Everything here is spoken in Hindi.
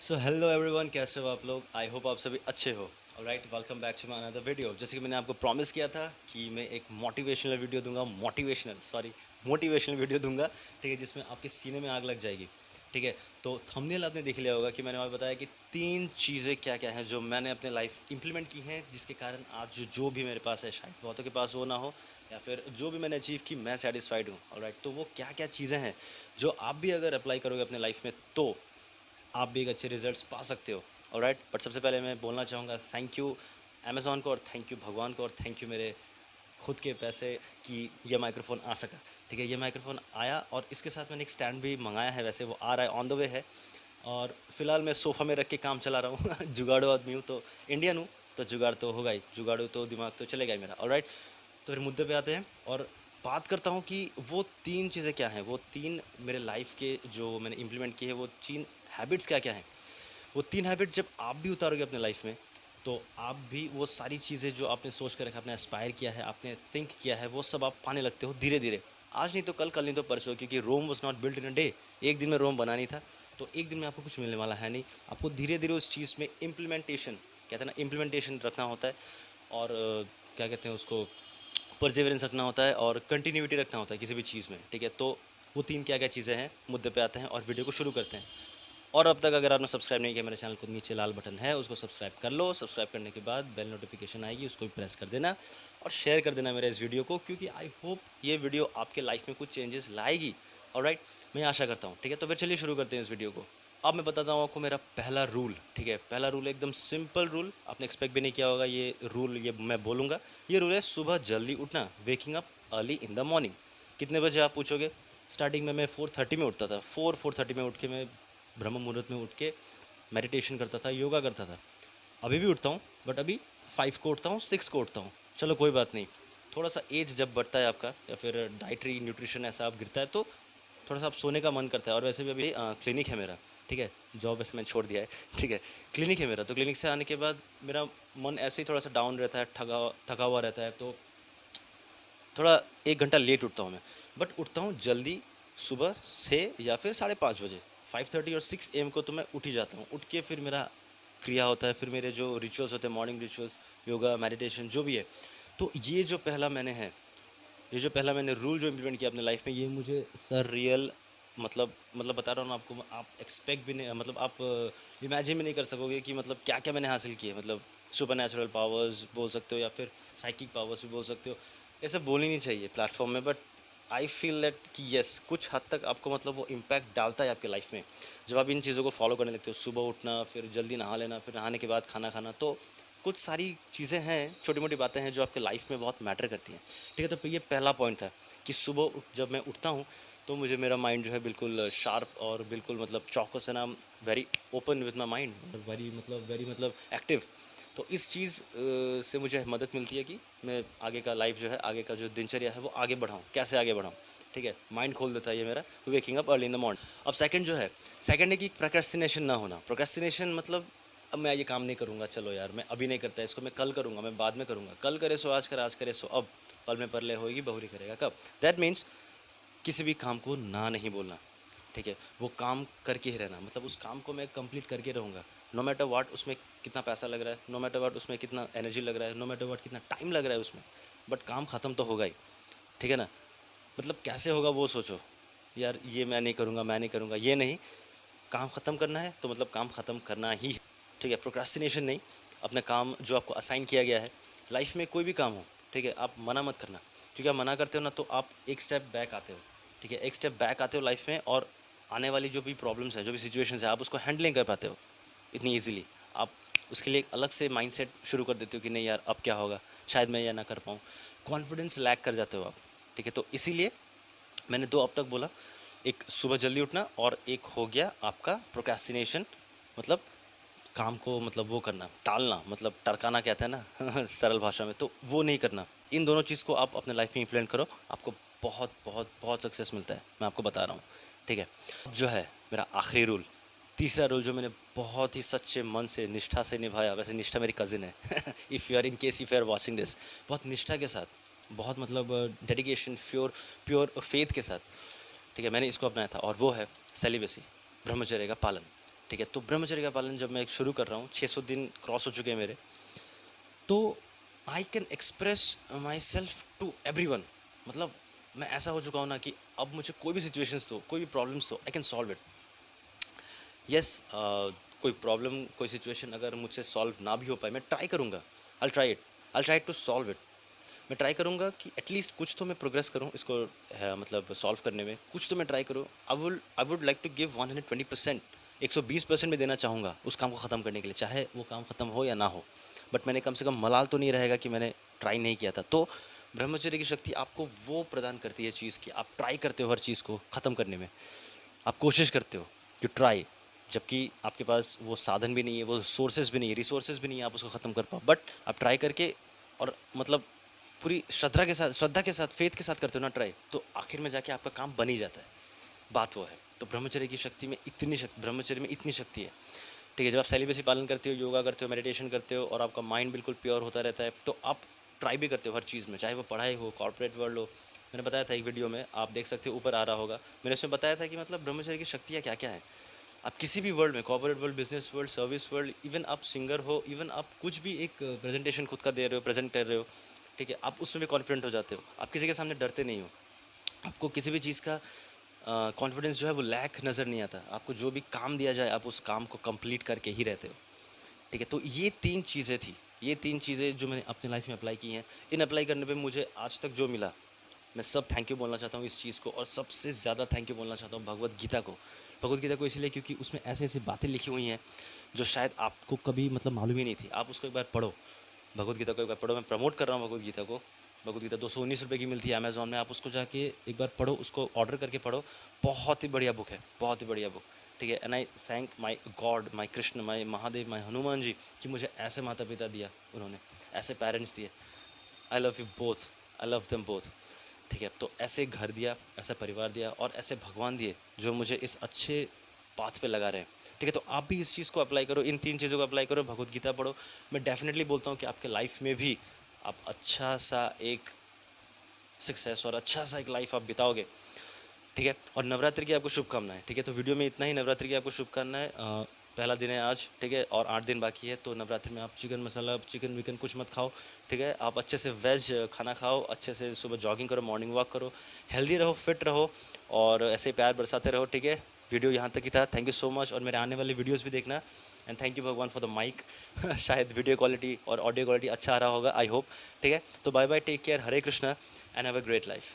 सो हेलो एवरीवन, कैसे हो आप लोग। आई होप आप सभी अच्छे हो। Alright, welcome back to my another video. जैसे कि मैंने आपको प्रॉमिस किया था कि मैं एक मोटिवेशनल वीडियो दूंगा, मोटिवेशनल वीडियो दूंगा, ठीक है, जिसमें आपके सीने में आग लग जाएगी। ठीक है, तो थंबनेल आपने देख लिया होगा कि मैंने आपको बताया कि तीन चीज़ें क्या क्या हैं जो मैंने अपने लाइफ इंप्लीमेंट की हैं, जिसके कारण आज जो भी मेरे पास है, शायद बहुतों के पास वो ना हो, या फिर जो भी मैंने अचीव की मैं सेटिस्फाइड हूँ। ऑलराइट, तो वो क्या क्या चीज़ें हैं जो आप भी अगर अप्लाई करोगे अपने लाइफ में तो आप भी एक अच्छे रिजल्ट्स पा सकते हो। ऑलराइट, बट सबसे पहले मैं बोलना चाहूँगा थैंक यू अमेज़ॉन को, और थैंक यू भगवान को, और थैंक यू मेरे खुद के पैसे कि ये माइक्रोफ़ोन आ सका। ठीक है, ये माइक्रोफ़ोन आया और इसके साथ मैंने एक स्टैंड भी मंगाया है, वैसे वो आ रहा है, ऑन द वे है। और फिलहाल मैं सोफ़ा में रख के काम चला रहा हूँ जुगाड़ू आदमी हूँ, तो इंडियन हूँ, तो जुगाड़ तो होगा ही, जुगाड़ू तो दिमाग तो चलेगा ही मेरा। ऑलराइट, तो फिर मुद्दे पे आते हैं और बात करता हूँ कि वो तीन चीज़ें क्या हैं, वो तीन मेरे लाइफ के जो मैंने इम्प्लीमेंट किए हैं, वो तीन हैबिट्स क्या क्या हैं। वो तीन हैबिट जब आप भी उतारोगे अपने लाइफ में, तो आप भी वो सारी चीज़ें जो आपने सोच कर रखा, आपने एस्पायर किया है, आपने थिंक किया है, वो सब आप पाने लगते हो धीरे धीरे। आज नहीं तो कल, कल नहीं तो परसों, क्योंकि Rome was not built in a day. एक दिन में रोम बना नहीं था, तो एक दिन में आपको कुछ मिलने वाला है नहीं। आपको धीरे धीरे उस चीज़ में इम्प्लीमेंटेशन, कहते हैं ना, इम्प्लीमेंटेशन रखना होता है। और क्या कहते हैं उसको, परसेवरेंस रखना होता है, और कंटिन्यूटी रखना होता है किसी भी चीज़ में। ठीक है, तो वो तीन क्या क्या चीज़ें हैं, मुद्दे पे आते हैं और वीडियो को शुरू करते हैं। और अब तक अगर आपने सब्सक्राइब नहीं किया मेरे चैनल को, नीचे लाल बटन है, उसको सब्सक्राइब कर लो। सब्सक्राइब करने के बाद बेल नोटिफिकेशन आएगी, उसको भी प्रेस कर देना, और शेयर कर देना मेरे इस वीडियो को, क्योंकि आई होप ये वीडियो आपके लाइफ में कुछ चेंजेस लाएगी। ऑलराइट, मैं आशा करता हूँ। ठीक है, तो फिर चलिए शुरू करते हैं इस वीडियो को। अब मैं बताता हूँ आपको मेरा पहला रूल। ठीक है, पहला रूल एकदम सिंपल रूल, आपने एक्सपेक्ट भी नहीं किया होगा ये रूल, ये मैं बोलूँगा। ये रूल है सुबह जल्दी उठना, waking up early in the morning. कितने बजे आप पूछोगे। स्टार्टिंग में मैं 4:30 में उठता था। 4:30 में उठ के मैं ब्रह्म मुहूर्त में उठ के मेडिटेशन करता था, योगा करता था। अभी भी उठता हूँ, बट अभी 5 को उठता हूँ, 6 को उठता हूँ। चलो कोई बात नहीं, थोड़ा सा एज जब बढ़ता है आपका, या फिर डाइटरी न्यूट्रिशन ऐसा आप गिरता है, तो थोड़ा सा आप सोने का मन करता है। और वैसे भी अभी क्लिनिक है मेरा। ठीक है, जॉब वैसे मैंने छोड़ दिया है। ठीक है, क्लिनिक है मेरा, तो क्लिनिक से आने के बाद मेरा मन ऐसे ही थोड़ा सा डाउन रहता है, थका थका हुआ रहता है, तो थोड़ा 1 घंटा लेट उठता हूँ मैं। बट उठता हूँ जल्दी, सुबह 6 या फिर 5:30 बजे। 5:30 और 6 AM को तो मैं उठ ही जाता हूँ। उठ के फिर मेरा क्रिया होता है, फिर मेरे जो रिचुअल्स होते हैं, मॉर्निंग रिचुअल्स, योगा, मेडिटेशन, जो भी है। तो ये जो पहला मैंने है, ये जो पहला मैंने रूल जो इम्प्लीमेंट किया अपने लाइफ में, ये मुझे सर रियल, मतलब बता रहा हूँ ना आपको। आप एक्सपेक्ट भी नहीं, मतलब आप इमेजिन भी नहीं कर सकोगे कि मतलब क्या क्या मैंने हासिल किया है। मतलब सुपर नेचुरल पावर्स बोल सकते हो, या फिर साइकिक पावर्स भी बोल सकते हो। ऐसे बोलनी नहीं चाहिए प्लेटफॉर्म में, बट आई फील दैट कि येस, कुछ हद तक आपको मतलब वो इम्पैक्ट डालता है आपके लाइफ में, जब आप इन चीज़ों को फॉलो करने लगते हो। सुबह उठना, फिर जल्दी नहा लेना, फिर नहाने के बाद खाना खाना, तो कुछ सारी चीज़ें हैं, छोटी मोटी बातें हैं जो आपके लाइफ में बहुत मैटर करती हैं। ठीक है, तो ये पहला पॉइंट था कि सुबह जब मैं उठता हूँ, तो मुझे मेरा माइंड जो है बिल्कुल शार्प, और बिल्कुल मतलब चौकस, and I am very open with my mind, और वेरी मतलब एक्टिव। तो इस चीज़ से मुझे मदद मिलती है कि मैं आगे का लाइफ जो है, आगे का जो दिनचर्या है, वो आगे बढ़ाऊँ, कैसे आगे बढ़ाऊँ। ठीक है, माइंड खोल देता है ये मेरा, waking up early in the morning. अब सेकंड जो है, सेकंड है कि प्रोक्रेस्टिनेशन ना होना। प्रोक्रेस्टिनेशन मतलब अब मैं ये काम नहीं करूँगा, चलो यार मैं अभी नहीं करता, इसको मैं कल करूँगा, मैं बाद में करूँगा, कल करे सो आज कर, आज करे सो अब, पल में परले होएगी बहुरी करेगा कब। दैट मीन्स किसी भी काम को ना नहीं बोलना। ठीक है, वो काम करके ही रहना, मतलब उस काम को मैं कंप्लीट करके रहूँगा, नो मैटर वाट उसमें कितना पैसा लग रहा है, नो मैटर वाट उसमें कितना एनर्जी लग रहा है, नो मैटर वाट कितना टाइम लग रहा है उसमें, बट काम ख़त्म तो होगा ही। ठीक है ना, मतलब कैसे होगा वो सोचो। यार ये मैं नहीं करूँगा, मैं नहीं करूँगा, ये नहीं, काम ख़त्म करना है तो मतलब काम ख़त्म करना ही है। ठीक है, प्रोक्रास्टिनेशन नहीं। अपना काम जो आपको असाइन किया गया है, लाइफ में कोई भी काम हो, ठीक है, आप मना मत करना, क्योंकि आप मना करते हो ना, तो आप एक स्टेप बैक आते हो। ठीक है, एक स्टेप बैक आते हो लाइफ में, और आने वाली जो भी प्रॉब्लम्स है, जो भी सिचुएशंस है, आप उसको हैंडल नहीं कर पाते हो इतनी ईजिली। आप उसके लिए एक अलग से माइंडसेट शुरू कर देते हो कि नहीं यार अब क्या होगा, शायद मैं यह ना कर पाऊँ। कॉन्फिडेंस लैक कर जाते हो आप। ठीक है, तो इसीलिए मैंने दो अब तक बोला, एक सुबह जल्दी उठना, और एक हो गया आपका प्रोक्रेस्टिनेशन, मतलब काम को मतलब वो करना, टालना, मतलब टरकाना कहते हैं ना सरल भाषा में, तो वो नहीं करना। इन दोनों चीज़ को आप अपने लाइफ में इम्प्लीमेंट करो, आपको बहुत बहुत बहुत सक्सेस मिलता है, मैं आपको बता रहा हूँ। ठीक है, अब जो है मेरा आखिरी रूल, तीसरा रूल, जो मैंने बहुत ही सच्चे मन से, निष्ठा से निभाया। वैसे निष्ठा मेरी कज़िन है if you are in case, if you are watching this, बहुत निष्ठा के साथ, बहुत मतलब डेडिकेशन, प्योर प्योर फेथ के साथ। ठीक है, मैंने इसको अपनाया था, और वो है सेलिबेसी, ब्रह्मचर्य का पालन। ठीक है। तो ब्रह्मचर्य का पालन जब मैं शुरू कर रहा हूँ, 600 दिन क्रॉस हो चुके हैं मेरे, तो I can express myself to everyone. मतलब मैं ऐसा हो चुका हूँ ना कि अब मुझे कोई भी सिचुएशंस तो, कोई भी प्रॉब्लम्स तो, I can solve it. Yes, कोई प्रॉब्लम, कोई सिचुएशन अगर मुझसे सॉल्व ना भी हो पाए, मैं ट्राई करूँगा। I try it, I try to solve it. मैं ट्राई करूँगा कि एटलीस्ट कुछ तो मैं प्रोग्रेस करूँ इसको, मतलब सॉल्व करने में कुछ तो मैं ट्राई करूँ। I would like to give 120%, 120% में देना चाहूँगा उस काम को ख़त्म करने के लिए, चाहे वो काम ख़त्म हो या ना हो। बट मैंने कम से कम मलाल तो नहीं रहेगा कि मैंने ट्राई नहीं किया था। तो ब्रह्मचर्य की शक्ति आपको वो प्रदान करती है चीज़ कि आप ट्राई करते हो हर चीज़ को ख़त्म करने में, आप कोशिश करते हो, यू ट्राई। जबकि आपके पास वो साधन भी नहीं है, वो सोर्सेज भी नहीं है, रिसोर्सेज भी नहीं है, आप उसको ख़त्म कर पाओ, बट आप ट्राई करके, और मतलब पूरी श्रद्धा के साथ फेथ के साथ करते हो ना ट्राई, तो आखिर में जाके आपका काम बन ही जाता है। बात वो है। तो ब्रह्मचर्य की शक्ति में इतनी शक्ति, ब्रह्मचर्य में इतनी शक्ति है। ठीक है, जब आप सेलिबेसी पालन करते हो, योगा करते हो, मेडिटेशन करते हो, और आपका माइंड बिल्कुल प्योर होता रहता है, तो आप ट्राई भी करते हो हर चीज़ में, चाहे वो पढ़ाई हो, कॉर्पोरेट वर्ल्ड हो। मैंने बताया था एक वीडियो में, आप देख सकते हो, ऊपर आ रहा होगा, मैंने उसमें बताया था कि मतलब ब्रह्मचर्य की शक्तियाँ क्या क्या हैं। आप किसी भी वर्ल्ड में, corporate world, business world, service world, even आप सिंगर हो, इवन आप कुछ भी एक प्रेजेंटेशन खुद का दे रहे हो, प्रेजेंट कर रहे हो, ठीक है, आप उसमें भी कॉन्फिडेंट हो जाते हो, आप किसी के सामने डरते नहीं हो, आपको किसी भी चीज़ का कॉन्फिडेंस जो है वो लैक नज़र नहीं आता, आपको जो भी काम दिया जाए आप उस काम को कंप्लीट करके ही रहते हो। ठीक है, तो ये 3 चीज़ें थी, ये 3 चीज़ें जो मैंने अपनी लाइफ में अप्लाई की हैं। इन अप्लाई करने पे मुझे आज तक जो मिला, मैं सब थैंक यू बोलना चाहता हूँ इस चीज़ को, और सबसे ज़्यादा थैंक यू बोलना चाहता हूँ भगवत गीता को। भगवत गीता को इसलिए क्योंकि उसमें ऐसी ऐसी बातें लिखी हुई हैं जो शायद आपको कभी मतलब मालूम ही नहीं थी। आप उसको एक बार पढ़ो, भगवत गीता को एक बार पढ़ो। मैं प्रमोट कर रहा हूँ भगवत गीता को। भगवत गीता 219 रुपये की मिलती है अमेज़ॉन में, आप उसको जाके एक बार पढ़ो, उसको ऑर्डर करके पढ़ो। बहुत ही बढ़िया बुक है, बहुत ही बढ़िया बुक। ठीक है, and I thank my God, my Krishna, my Mahadev, my Hanuman ji, कि मुझे ऐसे माता पिता दिया उन्होंने, ऐसे पेरेंट्स दिए। I love you both, I love them both. ठीक है, तो ऐसे घर दिया, ऐसा परिवार दिया, और ऐसे भगवान दिए जो मुझे इस अच्छे पाथ पे लगा रहे हैं। ठीक है, तो आप भी इस चीज़ को अप्लाई करो, इन 3 चीज़ों को अप्लाई करो, भगवत गीता पढ़ो। मैं डेफिनेटली बोलता हूँ कि आपके लाइफ में भी आप अच्छा सा एक सक्सेस और अच्छा सा एक लाइफ आप बिताओगे। ठीक है, और नवरात्रि की आपको शुभकामनाएं। ठीक है, तो वीडियो में इतना ही। नवरात्रि की आपको शुभकामनाएं। पहला दिन है आज, ठीक है, और 8 दिन बाकी है। तो नवरात्रि में आप चिकन मसाला, चिकन विकन कुछ मत खाओ। ठीक है, आप अच्छे से वेज खाना खाओ, अच्छे से सुबह जॉगिंग करो, मॉर्निंग वॉक करो, हेल्दी रहो, फिट रहो, और ऐसे प्यार बरसाते रहो। ठीक है, वीडियो यहाँ तक ही था। थैंक यू सो मच, और मेरे आने वाले वीडियोज़ भी देखना। एंड थैंक यू भगवान फॉर द माइक। शायद वीडियो क्वालिटी और ऑडियो क्वालिटी अच्छा आ रहा होगा, आई होप। ठीक है, तो bye bye, take care, Hare Krishna, and have a great life.